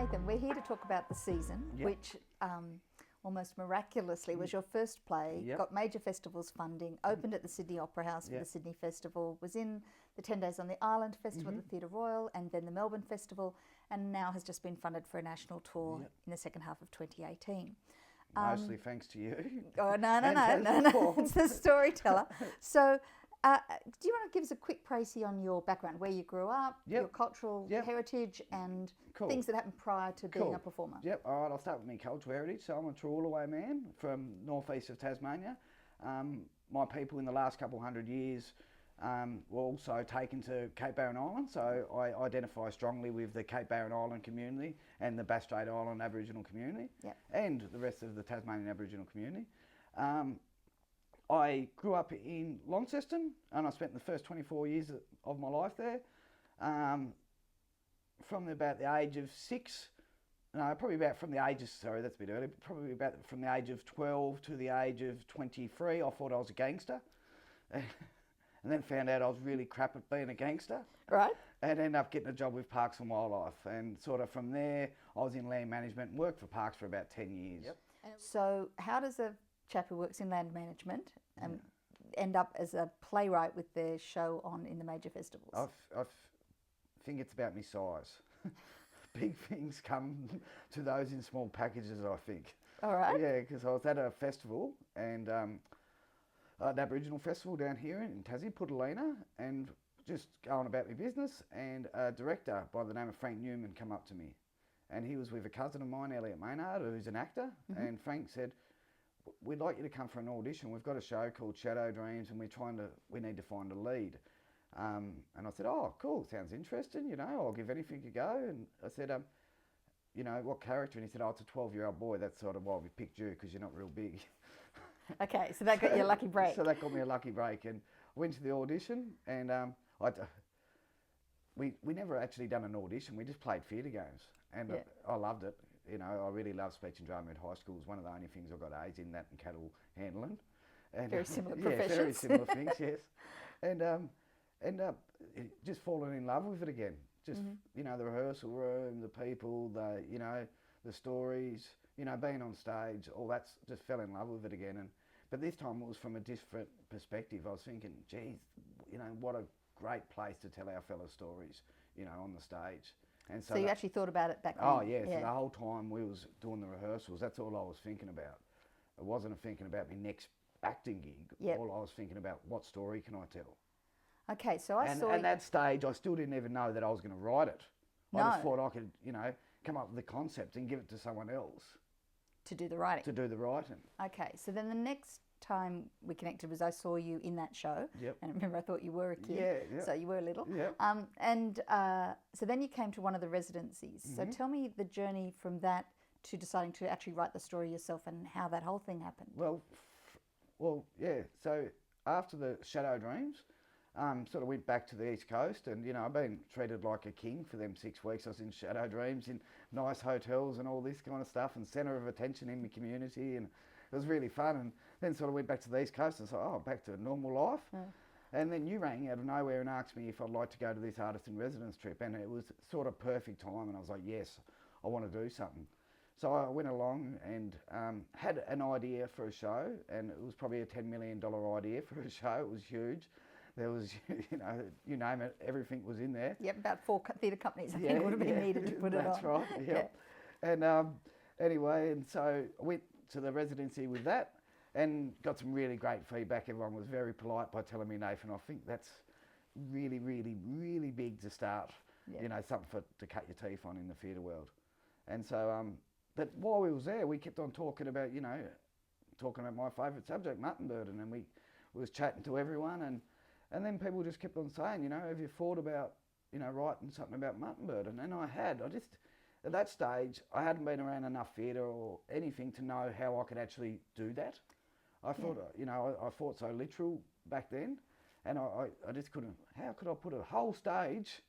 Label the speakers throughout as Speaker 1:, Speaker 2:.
Speaker 1: Nathan, we're here to talk about The Season,
Speaker 2: Yep.
Speaker 1: which almost miraculously was your first play,
Speaker 2: Yep.
Speaker 1: got major festivals funding, opened at the Sydney Opera House for
Speaker 2: Yep.
Speaker 1: the Sydney Festival, was in the 10 Days on the Island Festival at the Theatre Royal, and then the Melbourne Festival, and now has just been funded for a national tour
Speaker 2: Yep.
Speaker 1: in the second half of 2018.
Speaker 2: Mostly thanks to you.
Speaker 1: Oh, no,
Speaker 2: And Paul.
Speaker 1: it's the storyteller. So, do you want to give us a quick précis on your background, where you grew up,
Speaker 2: Yep.
Speaker 1: your cultural
Speaker 2: Yep.
Speaker 1: heritage, and
Speaker 2: Cool.
Speaker 1: things that happened prior to being
Speaker 2: Cool.
Speaker 1: a performer?
Speaker 2: Yep, all right, I'll start with my cultural heritage. So I'm a Trawlaway man from northeast of Tasmania. My people in the last couple hundred years were also taken to Cape Barren Island, so I identify strongly with the Cape Barren Island community and the Bass Strait Island Aboriginal community,
Speaker 1: Yep.
Speaker 2: and the rest of the Tasmanian Aboriginal community. I grew up in Launceston, and I spent the first 24 years of my life there. From about the age of 6, no, probably about from the age of, sorry, that's a bit early, probably about from the age of 12 to the age of 23, I thought I was a gangster. And then found out I was really crap at being a gangster.
Speaker 1: Right.
Speaker 2: And ended up getting a job with Parks and Wildlife. And sort of from there, I was in land management and worked for Parks for about 10 years.
Speaker 1: Yep. So how does a chap who works in land management end up as a playwright with their show on in the major festivals?
Speaker 2: I think it's about my size. Big things come to those in small packages, I think.
Speaker 1: All right.
Speaker 2: Yeah, because I was at a festival, and an Aboriginal festival down here in Tassie, Putalina, and just going about my business, and a director by the name of Frank Newman come up to me. And he was with a cousin of mine, Nathan Maynard, who's an actor, and Frank said, "We'd like you to come for an audition. We've got a show called Shadow Dreams, and we need to find a lead." And I said, "Oh, cool, sounds interesting, you know, I'll give anything a go." And I said, "You know, what character?" And he said, "Oh, it's a 12-year-old boy. That's sort of why we picked you, because you're not real big."
Speaker 1: Okay, so that got you a lucky break.
Speaker 2: So that got me a lucky break, and went to the audition, and we never actually done an audition. We just played theatre games, and
Speaker 1: Yeah.
Speaker 2: I loved it. You know, I really loved speech and drama at high school. It was one of the only things I got A's in, that and cattle handling. And,
Speaker 1: Very similar
Speaker 2: yeah,
Speaker 1: professions.
Speaker 2: very similar things, yes. And end up just falling in love with it again. Just, you know, the rehearsal room, the people, the stories, you know, being on stage, all that, just fell in love with it again. But this time it was from a different perspective. I was thinking, geez, you know, what a great place to tell our fellow stories, you know, on the stage. And
Speaker 1: So you actually thought about it back then?
Speaker 2: Oh yeah, so the whole time we was doing the rehearsals, that's all I was thinking about. I wasn't thinking about my next acting gig.
Speaker 1: Yep.
Speaker 2: All I was thinking about, what story can I tell?
Speaker 1: Okay, so I saw...
Speaker 2: And at that stage, I still didn't even know that I was going to write it. I
Speaker 1: No.
Speaker 2: just thought I could, you know, come up with the concept and give it to someone else
Speaker 1: To do the writing.
Speaker 2: to do the writing.
Speaker 1: Okay, so then the next time we connected was I saw you in that show.
Speaker 2: Yep.
Speaker 1: And I remember I thought you were a kid.
Speaker 2: Yeah, yeah.
Speaker 1: So you were little.
Speaker 2: Yep.
Speaker 1: So then you came to one of the residencies. So tell me the journey from that to deciding to actually write the story yourself and how that whole thing happened.
Speaker 2: Well, yeah. So after the Shadow Dreams, sort of went back to the East Coast, and you know, I've been treated like a king for them 6 weeks. I was in Shadow Dreams in nice hotels and all this kind of stuff, and centre of attention in my community, and it was really fun. And then sort of went back to the East Coast and thought, oh, back to normal life. And then you rang out of nowhere and asked me if I'd like to go to this artist in residence trip, and it was sort of perfect time, and I was like, yes, I want to do something. So I went along and had an idea for a show, and it was probably a $10 million idea for a show. It was huge. There was, you know, you name it, everything was in there.
Speaker 1: Yep, about 4 theatre companies I think would have been needed to put it on.
Speaker 2: That's right, yep. Yeah. And anyway, and so I went to the residency with that and got some really great feedback. Everyone was very polite by telling me, Nathan, I think that's really, really, really big to start, you know, something to cut your teeth on in the theatre world. And so, but while we was there, we kept on talking about, you know, talking about my favourite subject, mutton-bird, and then we was chatting to everyone, and then people just kept on saying, you know, have you thought about, you know, writing something about mutton-bird? And then I just, at that stage, I hadn't been around enough theatre or anything to know how I could actually do that. I thought, you know, I thought so literal back then, and I just couldn't, how could I put a whole stage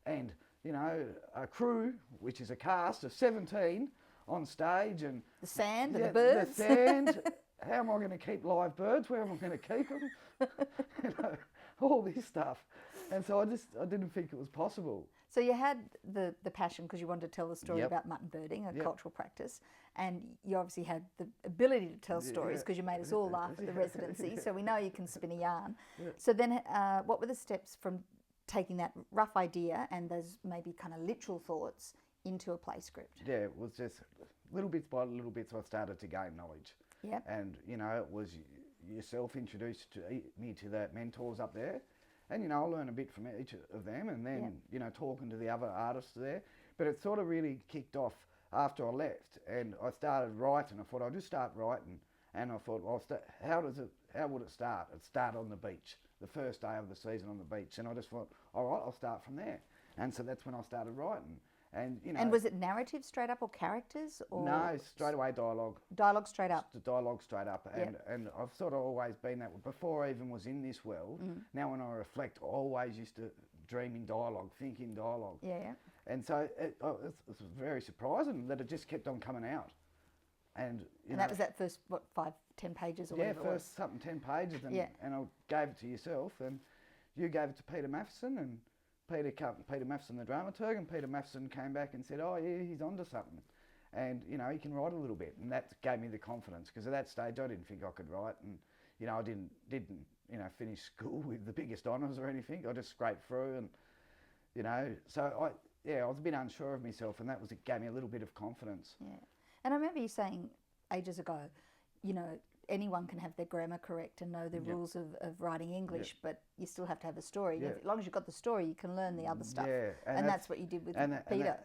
Speaker 2: and, you know, a crew, which is a cast of 17 on stage, and
Speaker 1: the sand and the birds.
Speaker 2: The sand, how am I going to keep live birds? Where am I going to keep them? You know, all this stuff. And so I didn't think it was possible.
Speaker 1: So you had the passion because you wanted to tell the story
Speaker 2: Yep.
Speaker 1: about mutton birding, a
Speaker 2: Yep.
Speaker 1: cultural practice, and you obviously had the ability to tell stories because you made us all laugh at the residency, so we know you can spin a yarn.
Speaker 2: Yeah.
Speaker 1: So then what were the steps from taking that rough idea and those maybe kind of literal thoughts into a play script?
Speaker 2: Yeah, it was just little bits by little bits I started to gain knowledge.
Speaker 1: Yep.
Speaker 2: And, you know, it was yourself introduced me to the mentors up there. And, you know, I learned a bit from each of them and then,
Speaker 1: Yep.
Speaker 2: you know, talking to the other artists there. But it sort of really kicked off after I left and I started writing. I thought I'll just start writing. And I thought, well, how would it start? It'd start on the beach, the first day of the season on the beach. And I just thought, all right, I'll start from there. And so that's when I started writing. And, you know.
Speaker 1: And was it narrative straight up or characters? Or
Speaker 2: No, straight away dialogue.
Speaker 1: dialogue straight up?
Speaker 2: The dialogue straight up. And,
Speaker 1: Yep.
Speaker 2: and I've sort of always been that way. Before I even was in this world, now when I reflect, I always used to dream in dialogue, think in dialogue.
Speaker 1: Yeah, yeah.
Speaker 2: And so it was very surprising that it just kept on coming out. And,
Speaker 1: And that was that first, 5-10 pages or
Speaker 2: yeah,
Speaker 1: whatever it was?
Speaker 2: first something 10 pages. And,
Speaker 1: Yeah.
Speaker 2: and I gave it to yourself and you gave it to Peter Matheson and Peter Matheson, the dramaturg, and Peter Matheson came back and said, oh yeah, he's onto something. And, you know, he can write a little bit. And that gave me the confidence because at that stage I didn't think I could write. And, you know, I didn't you know, finish school with the biggest honours or anything. I just scraped through and, you know, so I was a bit unsure of myself and it gave me a little bit of confidence.
Speaker 1: Yeah. And I remember you saying ages ago, you know, anyone can have their grammar correct and know the
Speaker 2: Yep.
Speaker 1: rules of writing English, but you still have to have a story.
Speaker 2: Yeah.
Speaker 1: As long as you've got the story, you can learn the other stuff.
Speaker 2: Yeah,
Speaker 1: and that's what you did with Peter.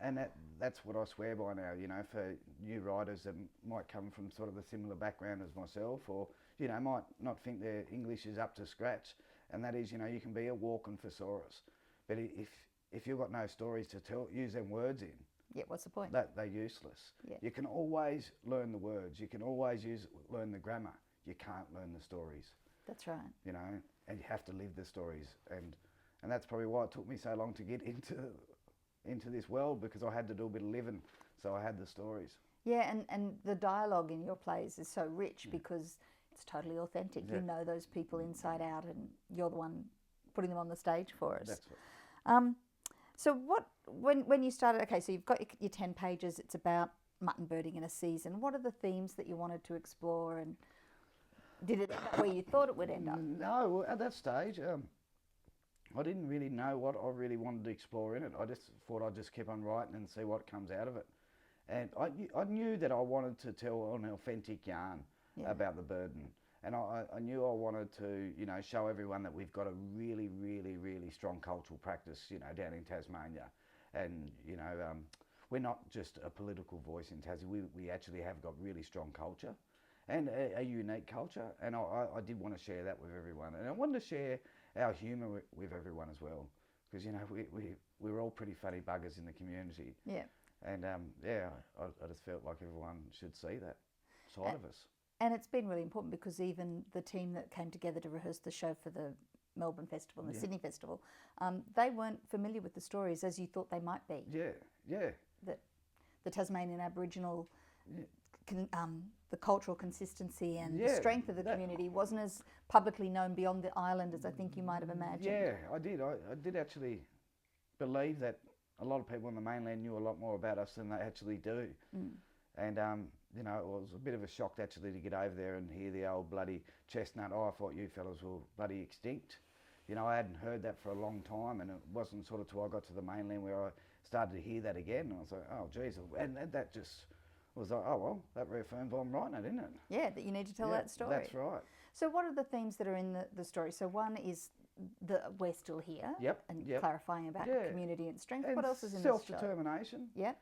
Speaker 2: That's what I swear by now, you know, for new writers that might come from sort of a similar background as myself or, you know, might not think their English is up to scratch. And that is, you know, you can be a walking thesaurus. But if you've got no stories to tell, use them words in,
Speaker 1: Yeah, what's the point?
Speaker 2: they're useless.
Speaker 1: Yeah.
Speaker 2: You can always learn the words. You can always learn the grammar. You can't learn the stories,
Speaker 1: That's right.
Speaker 2: you know, and you have to live the stories. And that's probably why it took me so long to get into this world because I had to do a bit of living, so I had the stories.
Speaker 1: Yeah, and the dialogue in your plays is so rich because it's totally authentic.
Speaker 2: Yeah.
Speaker 1: You know those people inside out and you're the one putting them on the stage for us.
Speaker 2: That's what.
Speaker 1: So when you started, okay, so you've got your 10 pages, it's about mutton birding in a season. What are the themes that you wanted to explore and did it end up where you thought it would end up?
Speaker 2: No, at that stage, I didn't really know what I really wanted to explore in it. I just thought I'd just keep on writing and see what comes out of it. And I knew that I wanted to tell an authentic yarn about the burden. And I knew I wanted to, you know, show everyone that we've got a really, really, really strong cultural practice, you know, down in Tasmania. And, you know, we're not just a political voice in Tassie. We actually have got really strong culture and a unique culture. And I did want to share that with everyone. And I wanted to share our humour with everyone as well. Because, you know, we're all pretty funny buggers in the community.
Speaker 1: Yeah.
Speaker 2: And, I just felt like everyone should see that side of us.
Speaker 1: And it's been really important because even the team that came together to rehearse the show for the Melbourne Festival and the Sydney Festival, they weren't familiar with the stories as you thought they might be.
Speaker 2: Yeah, yeah.
Speaker 1: That the Tasmanian Aboriginal, the cultural consistency and the strength of the community wasn't as publicly known beyond the island as I think you might have imagined.
Speaker 2: Yeah, I did. I did actually believe that a lot of people on the mainland knew a lot more about us than they actually do. And, you know, it was a bit of a shock actually to get over there and hear the old bloody chestnut, oh, I thought you fellas were bloody extinct. You know, I hadn't heard that for a long time and it wasn't sort of till I got to the mainland where I started to hear that again. And I was like, oh, geez. And that just was like, oh, well, that reaffirms why I'm writing it, isn't it? Yeah,
Speaker 1: that you need to tell that story.
Speaker 2: That's right.
Speaker 1: So what are the themes that are in the story? So one is we're still here and clarifying about community and strength.
Speaker 2: And
Speaker 1: what else is in this show?
Speaker 2: Self-determination.
Speaker 1: Yep.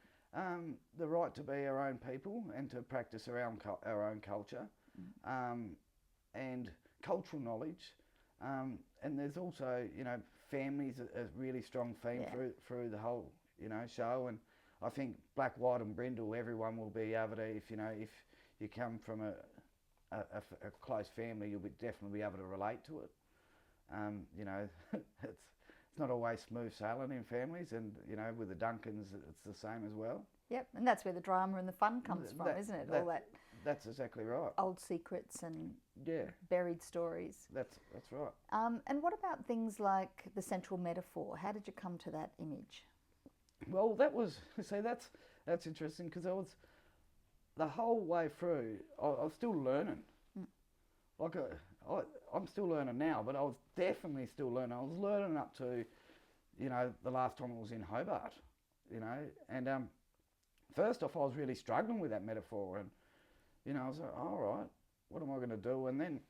Speaker 2: The right to be our own people and to practice our own culture, and cultural knowledge, and there's also, you know, families a really strong theme through the whole, you know, show. And I think Black, White and Brindle, everyone will be able to, if you come from a close family, you'll definitely be able to relate to it. You know, it's not always smooth sailing in families, and, you know, with the Duncans, it's the same as well.
Speaker 1: Yep, and that's where the drama and the fun comes from, isn't it? All that
Speaker 2: That's exactly right.
Speaker 1: old secrets and
Speaker 2: Yeah,
Speaker 1: buried stories.
Speaker 2: that's right.
Speaker 1: And what about things like the central metaphor? How did you come to that image?
Speaker 2: Well, that was that's interesting because I was the whole way through. I was still learning. Like I'm still learning now, but I was definitely still learning. I was learning up to, the last time I was in Hobart, and first off I was really struggling with that metaphor, and I was like, all right, what am I going to do? And then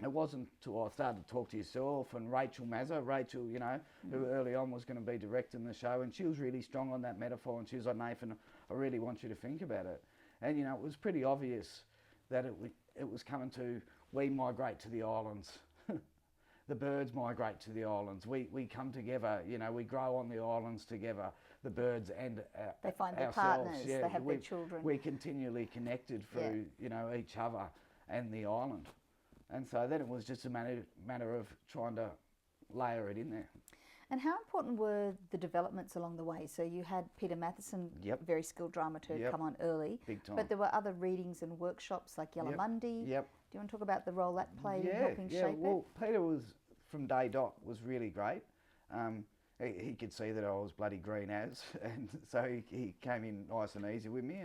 Speaker 2: it wasn't until I started to talk to yourself and Rachel, who early on was going to be directing the show, and she was really strong on that metaphor, and she was like, Nathan, I really want you to think about it. And it was pretty obvious that it was coming to, we migrate to the islands. The birds migrate to the islands. We come together, we grow on the islands together, the birds and
Speaker 1: they find their
Speaker 2: ourselves.
Speaker 1: partners, they have their children.
Speaker 2: We're continually connected through, each other and the island. And so then it was just a matter of trying to layer it in there.
Speaker 1: And how important were the developments along the way? So you had Peter Matheson, very skilled dramaturg, come on early.
Speaker 2: Big time.
Speaker 1: But there were other readings and workshops like Yellow Monday.
Speaker 2: Yep.
Speaker 1: Do you want to talk about the role that played in helping shape
Speaker 2: well, Peter was, from day dot, was really great. He could see that I was bloody green as, and so he came in nice and easy with me,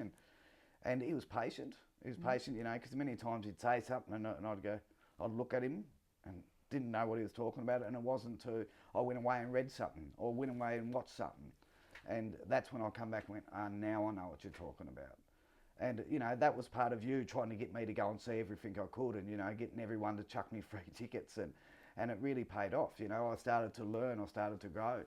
Speaker 2: and he was patient. He was patient, because many times he'd say something and I'd look at him and didn't know what he was talking about, and it wasn't to, I went away and read something, or went away and watched something. And that's when I come back and went, now I know what you're talking about. And, that was part of you trying to get me to go and see everything I could, and, getting everyone to chuck me free tickets, and it really paid off. I started to learn, I started to grow.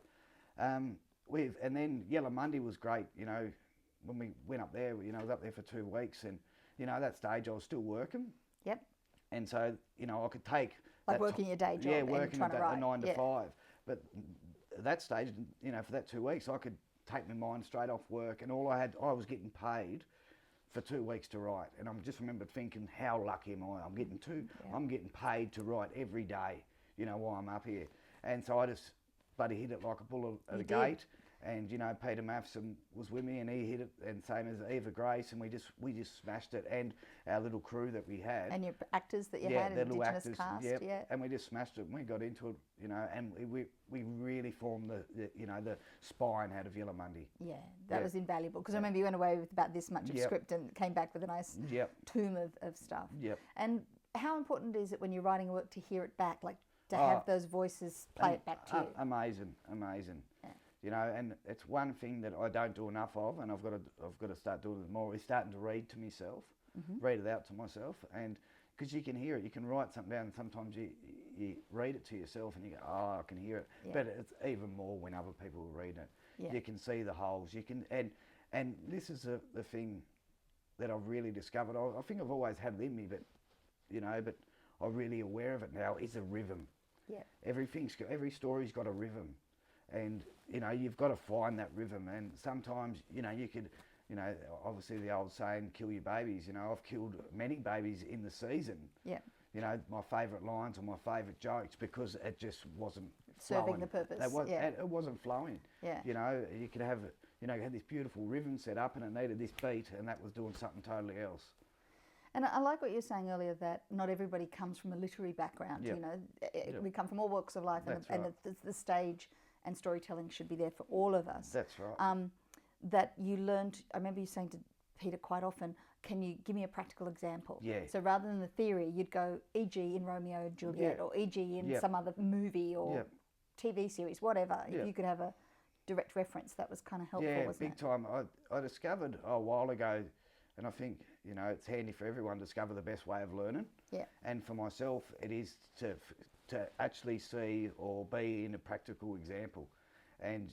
Speaker 2: And then Yellow Monday was great, when we went up there, I was up there for 2 weeks, and, at that stage I was still working.
Speaker 1: Yep.
Speaker 2: And so, I could take...
Speaker 1: Like working your day job,
Speaker 2: yeah, working a 9 to 5. But at that stage, for that 2 weeks, I could take my mind straight off work, and I was getting paid for 2 weeks to write. And I just remember thinking, how lucky am I? I'm getting paid to write every day, while I'm up here. And so I just bloody hit it like a bull at a gate. And Peter Matheson was with me, and he hit it, and same as Eva Grace, and we just smashed it, and our little crew that we had,
Speaker 1: and your actors that you had,
Speaker 2: the little
Speaker 1: Indigenous
Speaker 2: actors,
Speaker 1: cast,
Speaker 2: and we just smashed it, and we got into it, and we really formed the spine out of Yellow Monday.
Speaker 1: Yeah, that was invaluable, because I remember you went away with about this much of script and came back with a nice tomb of stuff. Yep. And how important is it when you're writing a work to hear it back, like to have those voices play it back to you?
Speaker 2: Amazing. Yeah. And it's one thing that I don't do enough of, and I've got to start doing it more, is starting to read to myself, read it out to myself, and because you can hear it, you can write something down, and sometimes you read it to yourself and you go, I can hear it, but it's even more when other people read it. Yeah. You can see the holes, you can, and this is the thing that I've really discovered. I think I've always had it in me, but I'm really aware of it now, is a rhythm. Yeah. Every story's got a rhythm. And, you've got to find that rhythm. And sometimes, you could, obviously the old saying, kill your babies. I've killed many babies in the season. Yeah. My favourite lines or my favourite jokes, because it just wasn't
Speaker 1: serving
Speaker 2: flowing.
Speaker 1: the purpose.
Speaker 2: It wasn't flowing. Yeah. You could have, you had this beautiful rhythm set up and it needed this beat, and that was doing something totally else.
Speaker 1: And I like what you were saying earlier, that not everybody comes from a literary background. We come from all walks of life, and the stage and storytelling should be there for all of us.
Speaker 2: That's right.
Speaker 1: That you learned, I remember you saying to Peter quite often, can you give me a practical example?
Speaker 2: Yeah.
Speaker 1: So rather than the theory, you'd go, e.g. in Romeo and Juliet, or e.g. in some other movie or TV series, whatever. If you could have a direct reference, that was kind of helpful, wasn't it?
Speaker 2: Yeah, big time. I discovered a while ago, and I think, it's handy for everyone to discover the best way of learning. Yeah. And for myself, it is to actually see or be in a practical example. And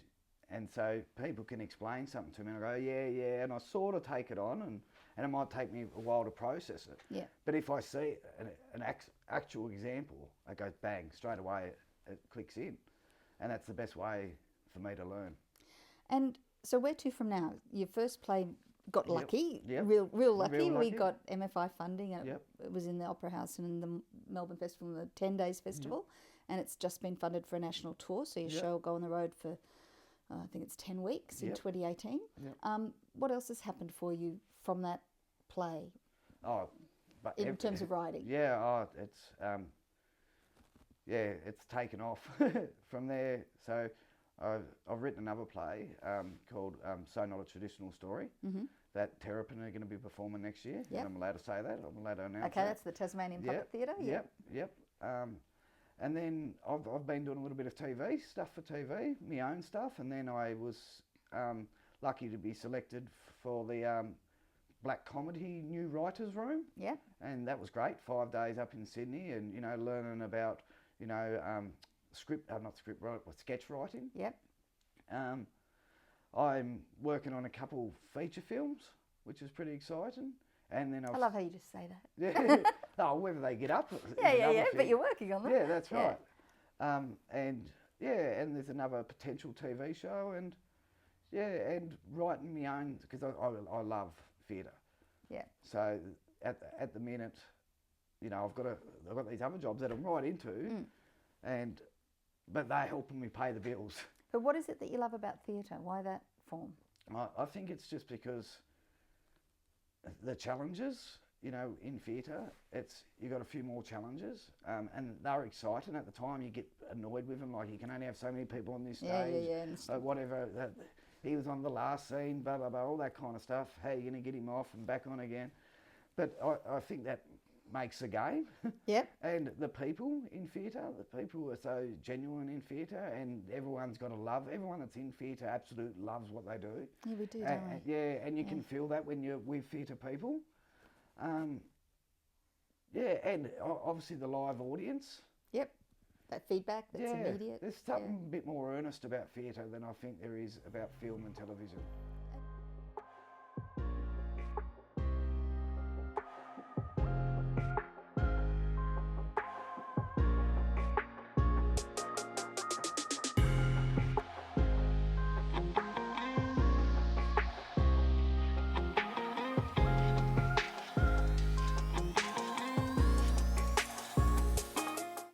Speaker 2: so people can explain something to me and I go, yeah, and I sort of take it on, and it might take me a while to process it. Yeah. But if I see an actual example, it goes bang, straight away it clicks in. And that's the best way for me to learn.
Speaker 1: And so where to from now? Your first play got lucky, real lucky. We got MFI funding, and it was in the Opera House and in the Melbourne Festival, and the 10 Days Festival, and it's just been funded for a national tour, so your show will go on the road for, I think it's 10 weeks in 2018. What else has happened for you from that play?
Speaker 2: Oh, but
Speaker 1: in terms of writing.
Speaker 2: Yeah, it's taken off from there. So I've written another play called So Not a Traditional Story that Terrapin are going to be performing next year.
Speaker 1: Yep.
Speaker 2: And I'm allowed to say that. I'm allowed to announce
Speaker 1: Okay,
Speaker 2: that.
Speaker 1: that's the Tasmanian Puppet Theatre.
Speaker 2: Yep. And then I've been doing a little bit of TV stuff for TV, my own stuff. And then I was lucky to be selected for the Black Comedy New Writers Room.
Speaker 1: Yeah.
Speaker 2: And that was great. 5 days up in Sydney and, learning about, sketch writing.
Speaker 1: Yep.
Speaker 2: I'm working on a couple feature films, which is pretty exciting. And then
Speaker 1: I love how you just say that.
Speaker 2: Yeah. Oh, whether they get up.
Speaker 1: Yeah. But you're working on them.
Speaker 2: Yeah, that's right. And there's another potential TV show, and writing my own because I love theatre.
Speaker 1: Yeah.
Speaker 2: So at the minute, I've got these other jobs that I'm right into, but they're helping me pay the bills.
Speaker 1: But what is it that you love about theatre? Why that form?
Speaker 2: I think it's just because the challenges, in theatre, you got a few more challenges, and they're exciting. At the time, you get annoyed with them, like you can only have so many people on this stage.
Speaker 1: Yeah.
Speaker 2: So whatever, he was on the last scene, blah, blah, blah, all that kind of stuff. How are you going to get him off and back on again? But I think that makes the game.
Speaker 1: Yep.
Speaker 2: And the people in theatre, the people are so genuine in theatre, and everyone that's in theatre absolutely loves what they do.
Speaker 1: Yeah, we do, don't we?
Speaker 2: Yeah, and you can feel that when you're with theatre people. And obviously the live audience.
Speaker 1: Yep. That feedback that's immediate.
Speaker 2: There's something a bit more earnest about theatre than I think there is about film and television.